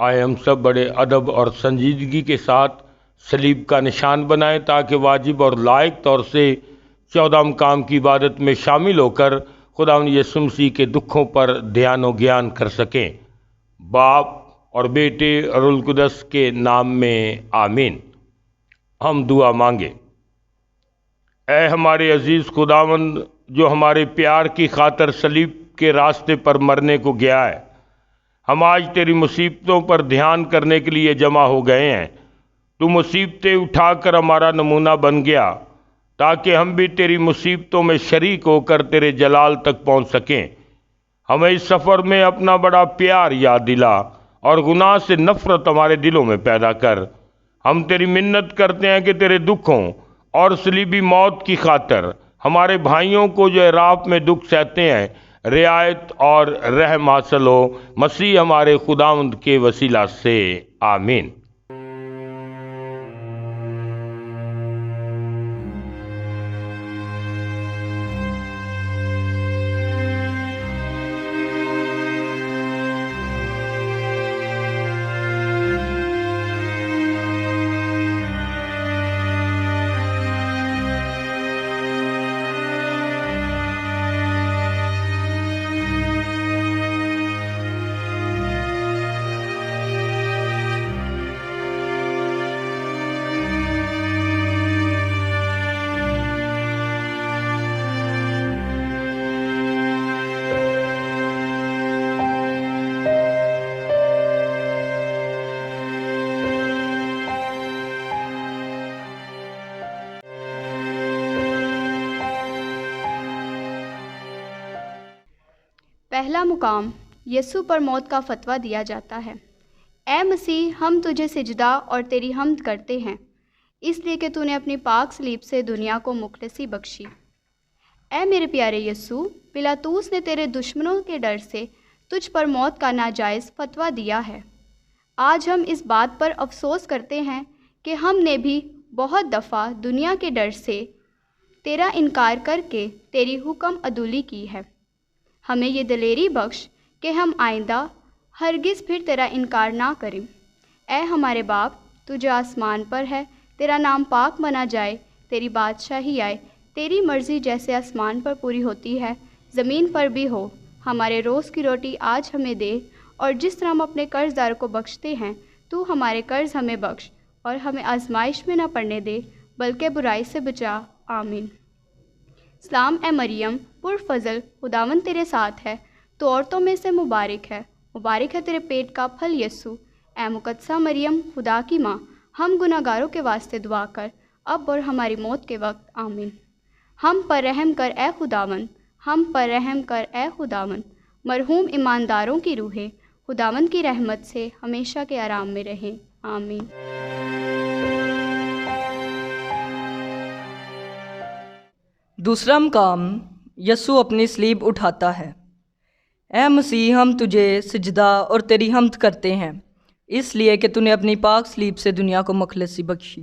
آئے ہم سب بڑے ادب اور سنجیدگی کے ساتھ صلیب کا نشان بنائیں تاکہ واجب اور لائق طور سے 14 مقام کی عبادت میں شامل ہو کر خداوند یسوع مسیح کے دکھوں پر دھیان و گیان کر سکیں۔ باپ اور بیٹے اور روح القدس کے نام میں آمین۔ ہم دعا مانگے۔ اے ہمارے عزیز خداوند جو ہمارے پیار کی خاطر صلیب کے راستے پر مرنے کو گیا ہے، ہم آج تیری مصیبتوں پر دھیان کرنے کے لیے جمع ہو گئے ہیں۔ تو مصیبتیں اٹھا کر ہمارا نمونہ بن گیا تاکہ ہم بھی تیری مصیبتوں میں شریک ہو کر تیرے جلال تک پہنچ سکیں۔ ہمیں اس سفر میں اپنا بڑا پیار یاد دلا اور گناہ سے نفرت ہمارے دلوں میں پیدا کر۔ ہم تیری منت کرتے ہیں کہ تیرے دکھوں اور صلیبی موت کی خاطر ہمارے بھائیوں کو جو عراق میں دکھ سہتے ہیں رعایت اور رحم حاصل ہو، مسیح ہمارے خداوند کے وسیلہ سے آمین۔ پہلا مقام، یسوع پر موت کا فتویٰ دیا جاتا ہے۔ اے مسیح، ہم تجھے سجدہ اور تیری حمد کرتے ہیں، اس لیے کہ تو نے اپنی پاک صلیب سے دنیا کو مخلصی بخشی۔ اے میرے پیارے یسوع، پلاطوس نے تیرے دشمنوں کے ڈر سے تجھ پر موت کا ناجائز فتویٰ دیا ہے۔ آج ہم اس بات پر افسوس کرتے ہیں کہ ہم نے بھی بہت دفعہ دنیا کے ڈر سے تیرا انکار کر کے تیری حکم عدولی کی ہے۔ ہمیں یہ دلیری بخش کہ ہم آئندہ ہرگز پھر تیرا انکار نہ کریں۔ اے ہمارے باپ، تو جو آسمان پر ہے، تیرا نام پاک منا جائے، تیری بادشاہی آئے، تیری مرضی جیسے آسمان پر پوری ہوتی ہے زمین پر بھی ہو۔ ہمارے روز کی روٹی آج ہمیں دے، اور جس طرح ہم اپنے قرض داروں کو بخشتے ہیں تو ہمارے قرض ہمیں بخش، اور ہمیں آزمائش میں نہ پڑنے دے بلکہ برائی سے بچا۔ آمین۔ سلام اے مریم، پرفضل، خداوند تیرے ساتھ ہے، تو عورتوں میں سے مبارک ہے تیرے پیٹ کا پھل یسوع۔ اے مقدسہ مریم، خدا کی ماں، ہم گناہ گاروں کے واسطے دعا کر، اب اور ہماری موت کے وقت۔ آمین۔ ہم پر رحم کر اے خداوند، ہم پر رحم کر اے خداوند۔ مرحوم ایمانداروں کی روحیں خداوند کی رحمت سے ہمیشہ کے آرام میں رہیں۔ آمین۔ دوسرا مقام، یسوع اپنی صلیب اٹھاتا ہے۔ اے مسیح، ہم تجھے سجدہ اور تیری حمد کرتے ہیں، اس لیے کہ تو نے اپنی پاک صلیب سے دنیا کو مخلصی بخشی۔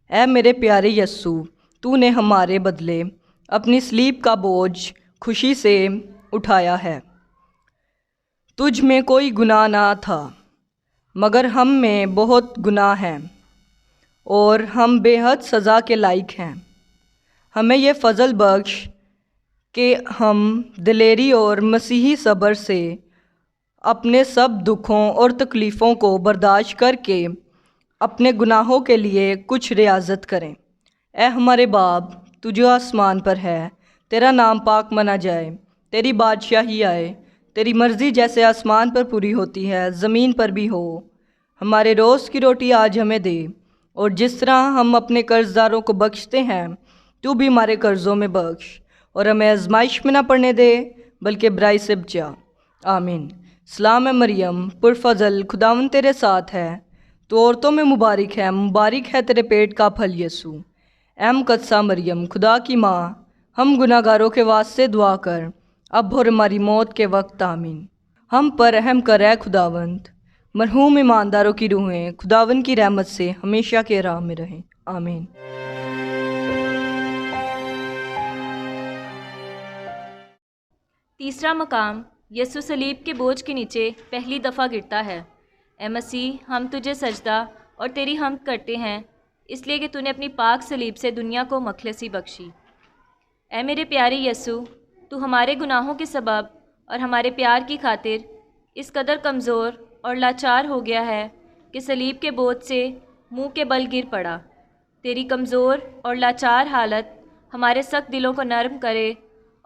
اے میرے پیارے یسوع، تو نے ہمارے بدلے اپنی صلیب کا بوجھ خوشی سے اٹھایا ہے۔ تجھ میں کوئی گناہ نہ تھا، مگر ہم میں بہت گناہ ہیں اور ہم بے حد سزا کے لائق ہیں۔ ہمیں یہ فضل بخش کہ ہم دلیری اور مسیحی صبر سے اپنے سب دکھوں اور تکلیفوں کو برداشت کر کے اپنے گناہوں کے لیے کچھ ریاضت کریں۔ اے ہمارے باپ، تو جو آسمان پر ہے، تیرا نام پاک منا جائے، تیری بادشاہی آئے، تیری مرضی جیسے آسمان پر پوری ہوتی ہے زمین پر بھی ہو۔ ہمارے روز کی روٹی آج ہمیں دے، اور جس طرح ہم اپنے قرض داروں کو بخشتے ہیں تو بھی ہمارے قرضوں میں بخش، اور ہمیں آزمائش میں نہ پڑنے دے بلکہ برائی سے بچا۔ آمین۔ سلام اے مریم، پرفضل، خداوند تیرے ساتھ ہے، تو عورتوں میں مبارک ہے تیرے پیٹ کا پھل یسوع۔ اے مقدسہ مریم، خدا کی ماں، ہم گناہ گاروں کے واسطے دعا کر، اب اور ہماری موت کے وقت۔ آمین۔ ہم پر رحم کر اے خداوند۔ مرحوم ایمانداروں کی روحیں خداوند کی رحمت سے ہمیشہ کے راہ میں رہیں۔ آمین۔ تیسرا مقام، یسوع صلیب کے بوجھ کے نیچے پہلی دفعہ گرتا ہے۔ اے مسیح ہم تجھے سجدہ اور تیری حمد کرتے ہیں اس لیے کہ تو نے اپنی پاک صلیب سے دنیا کو مخلصی بخشی۔ اے میرے پیارے یسوع، تو ہمارے گناہوں کے سبب اور ہمارے پیار کی خاطر اس قدر کمزور اور لاچار ہو گیا ہے کہ صلیب کے بوجھ سے منہ کے بل گر پڑا۔ تیری کمزور اور لاچار حالت ہمارے سخت دلوں کو نرم کرے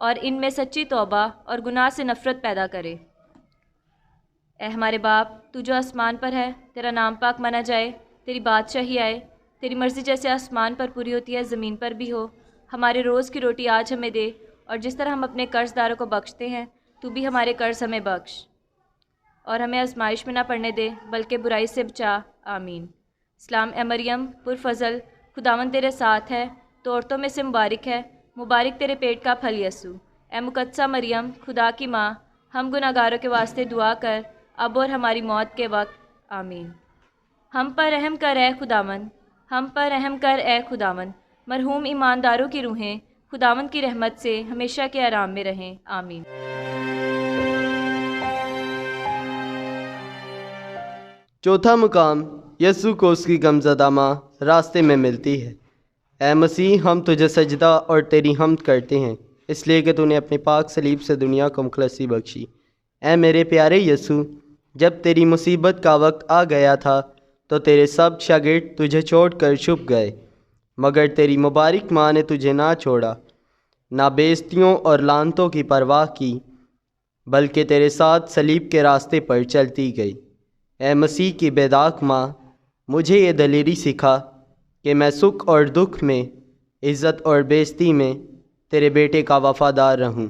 اور ان میں سچی توبہ اور گناہ سے نفرت پیدا کرے۔ اے ہمارے باپ، تو جو آسمان پر ہے، تیرا نام پاک مانا جائے، تیری بادشاہی آئے، تیری مرضی جیسے آسمان پر پوری ہوتی ہے زمین پر بھی ہو۔ ہمارے روز کی روٹی آج ہمیں دے، اور جس طرح ہم اپنے قرض داروں کو بخشتے ہیں تو بھی ہمارے قرض ہمیں بخش، اور ہمیں آزمائش میں نہ پڑنے دے بلکہ برائی سے بچا۔ آمین۔ سلام اے مریم پر فضل، خداوند تیرے ساتھ ہے، تو عورتوں میں سے مبارک ہے، مبارک تیرے پیٹ کا پھل یسوع۔ اے مقدسہ مریم، خدا کی ماں، ہم گناہ گاروں کے واسطے دعا کر اب اور ہماری موت کے وقت۔ آمین۔ ہم پر رحم کر اے خداوند، ہم پر رحم کر اے خداوند۔ مرحوم ایمانداروں کی روحیں خداوند کی رحمت سے ہمیشہ کے آرام میں رہیں۔ آمین۔ چوتھا مقام، یسوع کو اس کی غمزدہ ماں راستے میں ملتی ہے۔ اے مسیح ہم تجھے سجدہ اور تیری حمد کرتے ہیں اس لیے کہ تو نے اپنی پاک صلیب سے دنیا کو مخلصی بخشی۔ اے میرے پیارے یسوع، جب تیری مصیبت کا وقت آ گیا تھا تو تیرے سب شاگرد تجھے چھوڑ کر چھپ گئے، مگر تیری مبارک ماں نے تجھے نہ چھوڑا، نہ بےعزتیوں اور لعنتوں کی پرواہ کی، بلکہ تیرے ساتھ صلیب کے راستے پر چلتی گئی۔ اے مسیح کی بے داغ ماں، مجھے یہ دلیری سکھا کہ میں سکھ اور دکھ میں، عزت اور بےعزتی میں تیرے بیٹے کا وفادار رہوں۔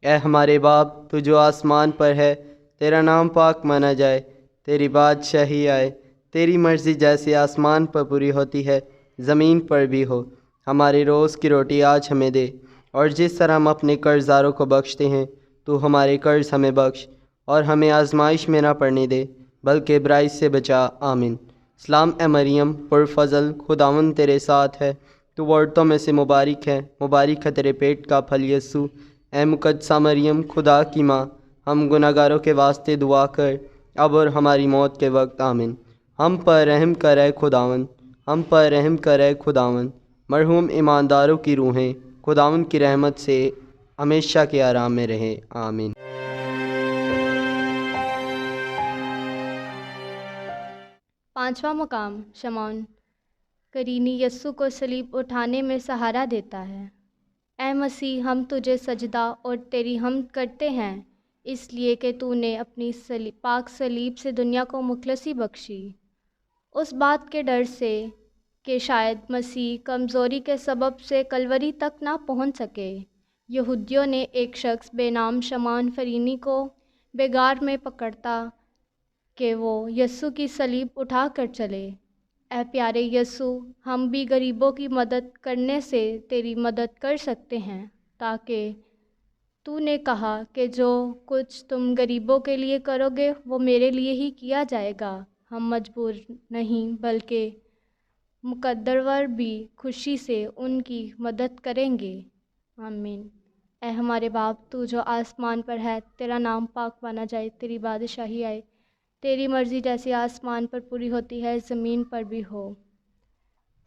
اے ہمارے باپ، تو جو آسمان پر ہے، تیرا نام پاک مانا جائے، تیری بادشاہی آئے، تیری مرضی جیسے آسمان پر پوری ہوتی ہے زمین پر بھی ہو۔ ہماری روز کی روٹی آج ہمیں دے، اور جس طرح ہم اپنے قرض داروں کو بخشتے ہیں تو ہمارے قرض ہمیں بخش، اور ہمیں آزمائش میں نہ پڑنے دے بلکہ برائی سے بچا۔ آمین۔ سلام اے مریم پر فضل، خداوند تیرے ساتھ ہے، تو عورتوں میں سے مبارک ہے، مبارک ہے تیرے پیٹ کا پھل یسوع۔ اے مقدسہ مریم، خدا کی ماں، ہم گناہ گاروں کے واسطے دعا کر اب اور ہماری موت کے وقت۔ آمین۔ ہم پر رحم کر اے خداوند، ہم پر رحم کر اے خداوند۔ مرحوم ایمانداروں کی روحیں خداوند کی رحمت سے ہمیشہ کے آرام میں رہیں۔ آمین۔ پانچواں مقام، شمعون کرینی یسوع کو صلیب اٹھانے میں سہارا دیتا ہے۔ اے مسیح ہم تجھے سجدہ اور تیری حمد کرتے ہیں اس لیے کہ تو نے اپنی پاک صلیب سے دنیا کو مخلصی بخشی۔ اس بات کے ڈر سے کہ شاید مسیح کمزوری کے سبب سے کلوری تک نہ پہنچ سکے، یہودیوں نے ایک شخص بے نام شمعون فرینی کو بیگار میں پکڑتا کہ وہ یسوع کی صلیب اٹھا کر چلے۔ اے پیارے یسوع، ہم بھی غریبوں کی مدد کرنے سے تیری مدد کر سکتے ہیں، تاکہ تو نے کہا کہ جو کچھ تم غریبوں کے لیے کرو گے وہ میرے لیے ہی کیا جائے گا۔ ہم مجبور نہیں بلکہ مقدرور بھی خوشی سے ان کی مدد کریں گے۔ آمین۔ اے ہمارے باپ، تو جو آسمان پر ہے، تیرا نام پاک مانا جائے، تیری بادشاہی آئے، تیری مرضی جیسے آسمان پر پوری ہوتی ہے زمین پر بھی ہو۔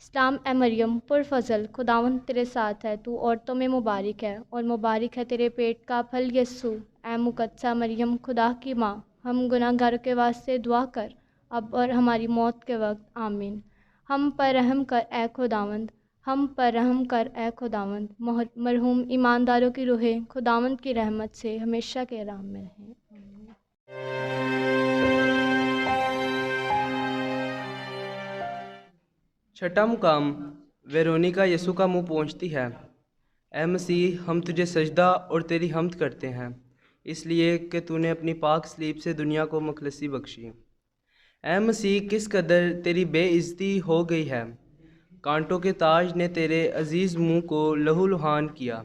سلام اے مریم پر فضل، خداوند تیرے ساتھ ہے، تو عورتوں میں مبارک ہے، اور مبارک ہے تیرے پیٹ کا پھل یسوع۔ اے مقدسہ مریم، خدا کی ماں، ہم گناہ گاروں کے واسطے دعا کر اب اور ہماری موت کے وقت۔ آمین۔ ہم پر رحم کر اے خداوند، ہم پر رحم کر اے خداوند۔ مرحوم ایمانداروں کی روحیں خداوند کی رحمت سے ہمیشہ کے آرام میں رہیں۔ آمین۔ چھٹا مقام، ویرونیکا یسوع کا منہ پونچھتی ہے۔ اے مسیح ہم تجھے سجدہ اور تیری حمد کرتے ہیں اس لیے کہ تو نے اپنی پاک صلیب سے دنیا کو مخلصی بخشی۔ اے مسیح کس قدر تیری بے عزتی ہو گئی ہے، کانٹوں کے تاج نے تیرے عزیز منہ کو لہو لہان کیا،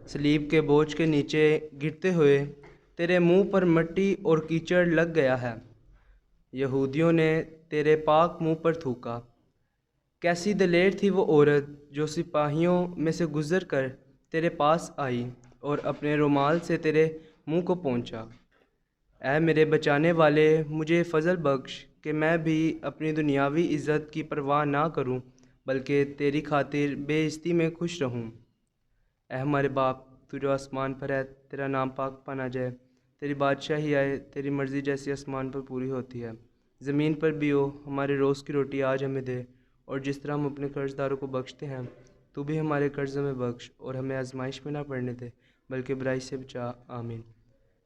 صلیب کے بوجھ کے نیچے گرتے ہوئے تیرے منہ پر مٹی اور کیچڑ لگ گیا ہے، یہودیوں نے تیرے پاک منہ پر تھوکا۔ کیسی دلیر تھی وہ عورت جو سپاہیوں میں سے گزر کر تیرے پاس آئی اور اپنے رومال سے تیرے منہ کو پونچھا۔ اے میرے بچانے والے، مجھے فضل بخش کہ میں بھی اپنی دنیاوی عزت کی پرواہ نہ کروں بلکہ تیری خاطر بے عزتی میں خوش رہوں۔ اے ہمارے باپ، تو جو آسمان پر ہے، تیرا نام پاک پانا جائے، تیری بادشاہی آئے، تیری مرضی جیسی آسمان پر پوری ہوتی ہے زمین پر بھی ہو۔ ہمارے روز کی روٹی آج ہمیں دے، اور جس طرح ہم اپنے قرض داروں کو بخشتے ہیں تو بھی ہمارے قرض میں بخش، اور ہمیں آزمائش میں نہ پڑنے دے بلکہ برائی سے بچا، آمین۔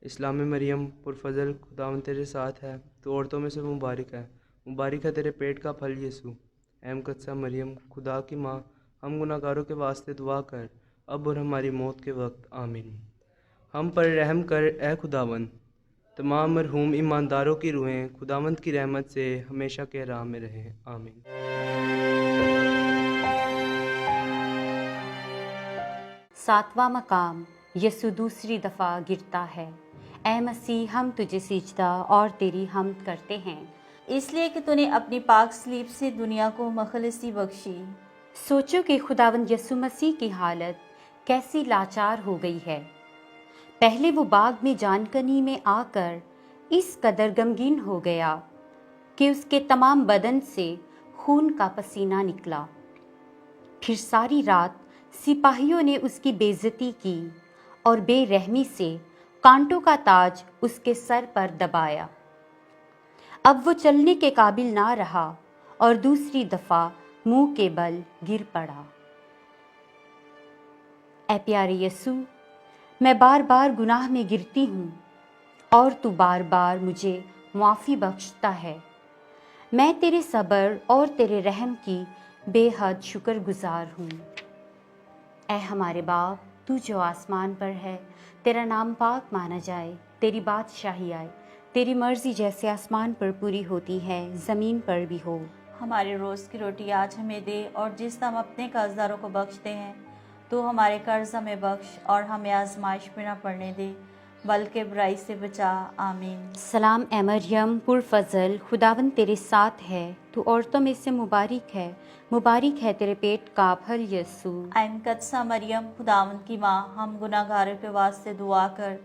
اسلام مریم پرفضل، خداوند تیرے ساتھ ہے، تو عورتوں میں سے مبارک ہے، مبارک ہے تیرے پیٹ کا پھل یسوع۔ اے مقدسہ مریم، خدا کی ماں، ہم گناہ گاروں کے واسطے دعا کر، اب اور ہماری موت کے وقت، آمین۔ ہم پر رحم کر اے خداوند، تمام مرحوم ایمانداروں کی روحیں خداوند کی رحمت سے ہمیشہ کے راہ میں رہیں، آمین۔ ساتواں مقام، یسوع دوسری دفعہ گرتا ہے۔ اے مسیح، ہم تجھے سجدہ اور تیری حمد کرتے ہیں، اس لیے کہ تو نے اپنی پاک صلیب سے دنیا کو مخلصی بخشی۔ سوچو کہ خداوند یسوع مسیح کی حالت کیسی لاچار ہو گئی ہے۔ پہلے وہ باغ میں جان کنی میں آ کر اس قدر غمگین ہو گیا کہ اس کے تمام بدن سے خون کا پسینہ نکلا۔ پھر ساری رات سپاہیوں نے اس کی بے عزتی کی اور بے رحمی سے کانٹوں کا تاج اس کے سر پر دبایا۔ اب وہ چلنے کے قابل نہ رہا اور دوسری دفعہ منہ کے بل گر پڑا۔ اے پیارے یسوع، میں بار بار گناہ میں گرتی ہوں اور تو بار بار مجھے معافی بخشتا ہے۔ میں تیرے صبر اور تیرے رحم کی بے حد شکر گزار ہوں۔ اے ہمارے باپ، تو جو آسمان پر ہے، تیرا نام پاک مانا جائے، تیری بادشاہی آئے، تیری مرضی جیسے آسمان پر پوری ہوتی ہے زمین پر بھی ہو۔ ہمارے روز کی روٹی آج ہمیں دے، اور جس طرح ہم اپنے قرض داروں کو بخشتے ہیں تو ہمارے قرض ہمیں بخش، اور ہمیں آزمائش میں نہ پڑنے دے بلکہ برائی سے بچا، آمین۔ سلام اے مریم پرفضل، خداوند تیرے ساتھ ہے، تو عورتوں میں سے مبارک ہے تیرے پیٹ کا پھل یسوع۔ اے مقدسہ مریم، خداوند کی ماں، ہم گناہ گاروں کے واسطے دعا کر،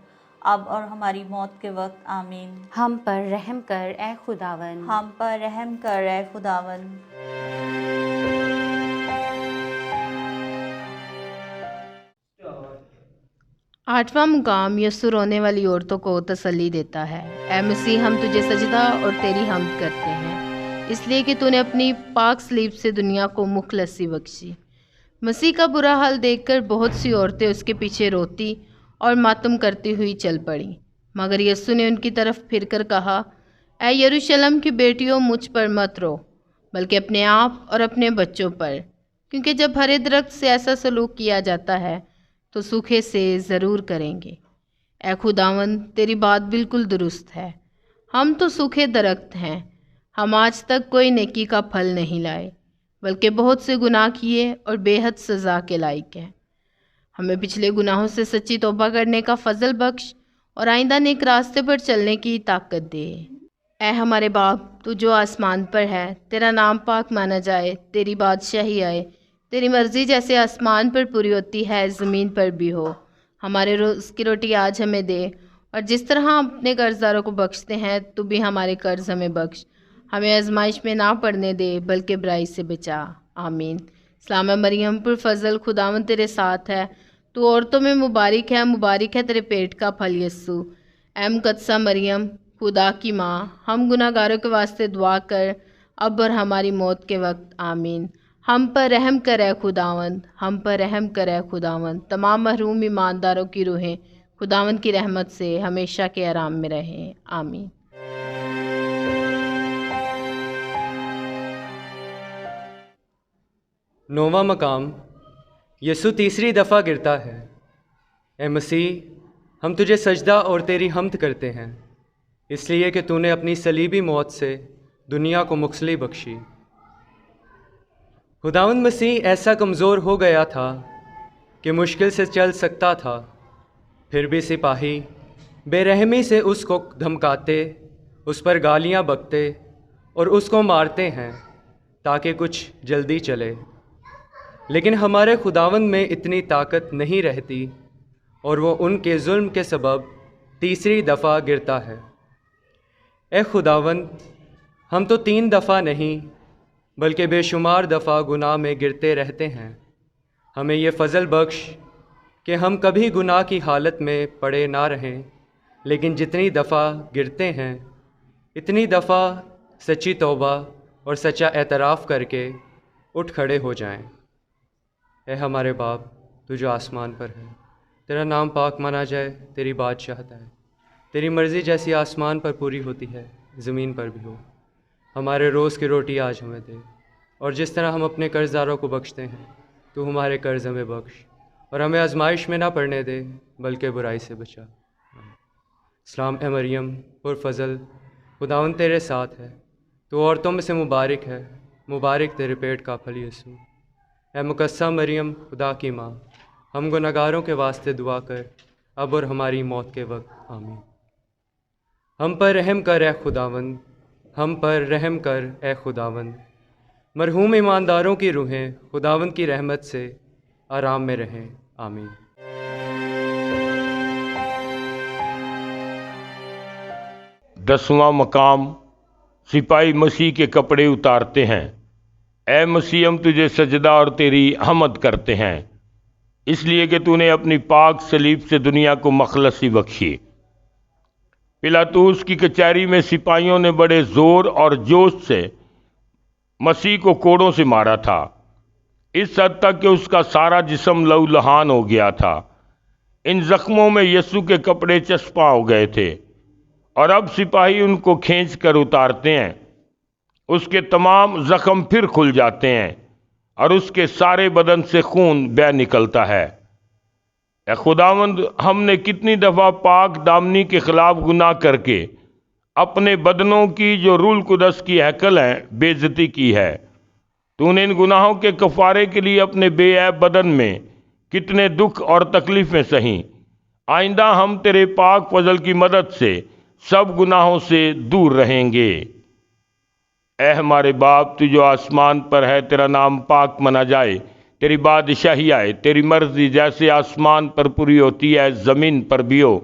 اب اور ہماری موت کے وقت، آمین۔ ہم پر رحم کر اے خداوند۔ ہم پر رحم کر اے خداوند۔ آٹھواں مقام، یسوع رونے والی عورتوں کو تسلی دیتا ہے۔ اے مسیح، ہم تجھے سجدہ اور تیری حمد کرتے ہیں، اس لیے کہ تو نے اپنی پاک صلیب سے دنیا کو مخلصی بخشی۔ مسیح کا برا حال دیکھ کر بہت سی عورتیں اس کے پیچھے روتی اور ماتم کرتی ہوئی چل پڑیں، مگر یسوع نے ان کی طرف پھر کر کہا، اے یروشلم کی بیٹیوں، مجھ پر مت رو، بلکہ اپنے آپ اور اپنے بچوں پر، کیونکہ جب ہرے درخت سے ایسا سلوک کیا جاتا ہے تو سوکھے سے ضرور کریں گے۔ اے خداوند، تیری بات بالکل درست ہے، ہم تو سوکھے درخت ہیں، ہم آج تک کوئی نیکی کا پھل نہیں لائے، بلکہ بہت سے گناہ کیے اور بے حد سزا کے لائق ہیں۔ ہمیں پچھلے گناہوں سے سچی توبہ کرنے کا فضل بخش اور آئندہ نیک راستے پر چلنے کی طاقت دے۔ اے ہمارے باپ، تو جو آسمان پر ہے، تیرا نام پاک مانا جائے، تیری بادشاہی آئے، تیری مرضی جیسے آسمان پر پوری ہوتی ہے زمین پر بھی ہو۔ ہمارے روز کی روٹی آج ہمیں دے، اور جس طرح ہم اپنے قرض داروں کو بخشتے ہیں تو بھی ہمارے قرض ہمیں بخش، ہمیں آزمائش میں نہ پڑنے دے بلکہ برائی سے بچا، آمین۔ سلام مریم پرفضل، خداوند تیرے ساتھ ہے، تو عورتوں میں مبارک ہے تیرے پیٹ کا پھل یسوع۔ اے مقدسہ مریم، خدا کی ماں، ہم گناہ گاروں کے واسطے دعا کر، اب اور ہماری موت کے وقت، آمین۔ ہم پر رحم کر اے خداوند، ہم پر رحم کر اے خداوند۔ تمام محروم ایمانداروں کی روحیں خداوند کی رحمت سے ہمیشہ کے آرام میں رہیں، آمین۔ نوواں مقام، یسوع تیسری دفعہ گرتا ہے۔ اے مسیح، ہم تجھے سجدہ اور تیری حمد کرتے ہیں، اس لیے کہ تو نے اپنی صلیبی موت سے دنیا کو مخلصی بخشی۔ خداوند مسیح ایسا کمزور ہو گیا تھا کہ مشکل سے چل سکتا تھا، پھر بھی سپاہی بے رحمی سے اس کو دھمکاتے، اس پر گالیاں بکتے اور اس کو مارتے ہیں تاکہ کچھ جلدی چلے، لیکن ہمارے خداوند میں اتنی طاقت نہیں رہتی اور وہ ان کے ظلم کے سبب تیسری دفعہ گرتا ہے۔ اے خداوند، ہم تو 3 دفعہ نہیں بلکہ بے شمار دفعہ گناہ میں گرتے رہتے ہیں۔ ہمیں یہ فضل بخش کہ ہم کبھی گناہ کی حالت میں پڑے نہ رہیں، لیکن جتنی دفعہ گرتے ہیں اتنی دفعہ سچی توبہ اور سچا اعتراف کر کے اٹھ کھڑے ہو جائیں۔ اے ہمارے باپ، تو جو آسمان پر ہے، تیرا نام پاک مانا جائے، تیری بادشاہت آئے، تیری مرضی جیسی آسمان پر پوری ہوتی ہے زمین پر بھی ہو۔ ہمارے روز کی روٹی آج ہمیں دے، اور جس طرح ہم اپنے قرض داروں کو بخشتے ہیں تو ہمارے قرض ہمیں بخش، اور ہمیں آزمائش میں نہ پڑنے دے بلکہ برائی سے بچا۔ سلام اے مریم پر فضل، خداوند تیرے ساتھ ہے، تو عورتوں میں سے مبارک ہے، مبارک تیرے پیٹ کا پھل یسوع۔ اے مقدسہ مریم خدا کی ماں، ہم گنہگاروں کے واسطے دعا کر اب اور ہماری موت کے وقت، آمین۔ ہم پر رحم کر اے خداوند، ہم پر رحم کر اے خداوند۔ مرحوم ایمانداروں کی روحیں خداوند کی رحمت سے آرام میں رہیں، آمین۔ دسواں مقام، سپاہی مسیح کے کپڑے اتارتے ہیں۔ اے مسیح، ہم تجھے سجدہ اور تیری حمد کرتے ہیں، اس لیے کہ تو نے اپنی پاک صلیب سے دنیا کو مخلصی بخشی۔ پلاطوس کی کچہری میں سپاہیوں نے بڑے زور اور جوش سے مسیح کو کوڑوں سے مارا تھا، اس حد تک کہ اس کا سارا جسم لہو لہان ہو گیا تھا۔ ان زخموں میں یسوع کے کپڑے چسپاں ہو گئے تھے، اور اب سپاہی ان کو کھینچ کر اتارتے ہیں۔ اس کے تمام زخم پھر کھل جاتے ہیں، اور اس کے سارے بدن سے خون بہہ نکلتا ہے۔ اے خداوند، ہم نے کتنی دفعہ پاک دامنی کے خلاف گناہ کر کے اپنے بدنوں کی جو روح القدس کی ہیکل ہیں بے عزتی کی ہے۔ تو نے ان گناہوں کے کفارے کے لیے اپنے بے عیب بدن میں کتنے دکھ اور تکلیفیں سہیں۔ آئندہ ہم تیرے پاک فضل کی مدد سے سب گناہوں سے دور رہیں گے۔ اے ہمارے باپ، تو جو آسمان پر ہے، تیرا نام پاک منا جائے، تیری بادشاہی آئے، تیری مرضی جیسے آسمان پر پوری ہوتی ہے زمین پر بھی ہو۔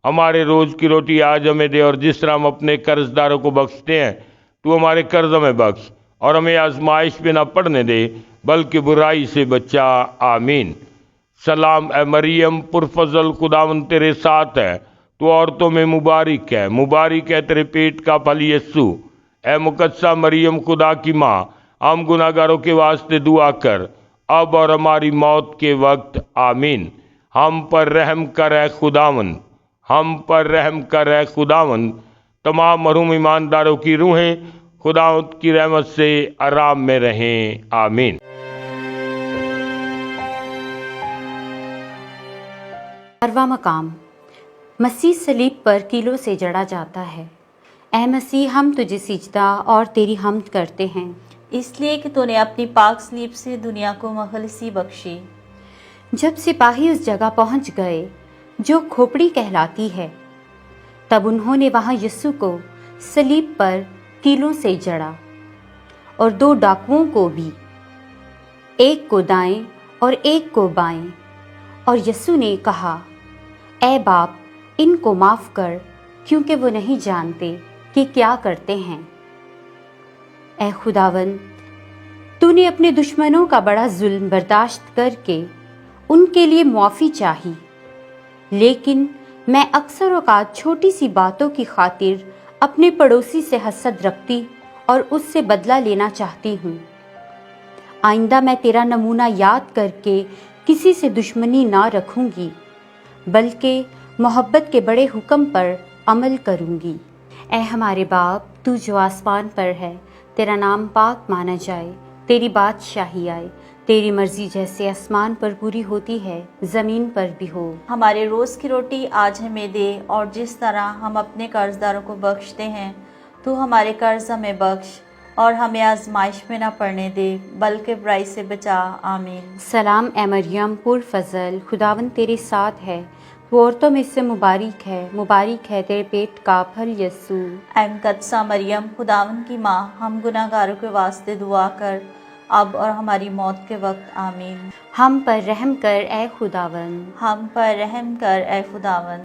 ہمارے روز کی روٹی آج ہمیں دے، اور جس طرح ہم اپنے قرض داروں کو بخشتے ہیں تو ہمارے قرض ہمیں بخش، اور ہمیں آزمائش میں نہ پڑنے دے بلکہ برائی سے بچا، آمین۔ سلام اے مریم پرفضل، خداوند تیرے ساتھ ہے، تو عورتوں میں مبارک ہے، مبارک ہے تیرے پیٹ کا پھل یسوع۔ اے مقدسہ مریم خدا کی ماں، ہم گناہ گاروں کے واسطے دعا کر اب اور ہماری موت کے وقت، آمین۔ ہم پر رحم کر اے خداوند، ہم پر رحم کر اے خداوند۔ تمام مرحوم ایمانداروں کی روحیں خداوند کی رحمت سے آرام میں رہیں، آمین۔ 12واں مقام، مسیح صلیب پر کیلوں سے جڑا جاتا ہے۔ اے مسیح، ہم تجھے سجدہ اور تیری حمد کرتے ہیں، اس لیے کہ تو نے اپنی پاک صلیب سے دنیا کو مخلصی بخشی۔ جب سپاہی اس جگہ پہنچ گئے جو کھوپڑی کہلاتی ہے، تب انہوں نے وہاں یسوع کو صلیب پر کیلوں سے جڑا، اور 2 ڈاکوؤں کو بھی، ایک کو دائیں اور ایک کو بائیں۔ اور یسوع نے کہا، اے باپ، ان کو معاف کر، کیونکہ وہ نہیں جانتے کہ کیا کرتے ہیں۔ اے خداوند، تو نے اپنے دشمنوں کا بڑا ظلم برداشت کر کے ان کے لیے معافی چاہی، لیکن میں اکثر اوقات چھوٹی سی باتوں کی خاطر اپنے پڑوسی سے حسد رکھتی اور اس سے بدلہ لینا چاہتی ہوں۔ آئندہ میں تیرا نمونہ یاد کر کے کسی سے دشمنی نہ رکھوں گی، بلکہ محبت کے بڑے حکم پر عمل کروں گی۔ اے ہمارے باپ، تو جو آسمان پر ہے، تیرا نام پاک مانا جائے، تیری بادشاہی آئے، تیری مرضی جیسے آسمان پر پوری ہوتی ہے زمین پر بھی ہو۔ ہمارے روز کی روٹی آج ہمیں دے، اور جس طرح ہم اپنے قرض داروں کو بخشتے ہیں تو ہمارے قرض ہمیں بخش، اور ہمیں آزمائش میں نہ پڑنے دے بلکہ برائی سے بچا، آمین۔ سلام اے مریم پر فضل، خداوند تیرے ساتھ ہے، وہ عورتوں میں سے مبارک ہے تیرے پیٹ کا پھل یسوع۔ اے مقدسہ مریم خداوند کی ماں، ہم گناہ گاروں کے واسطے دعا کر اب اور ہماری موت کے وقت، آمین۔ ہم پر رحم کر اے خداوند، ہم پر رحم کر اے خداوند۔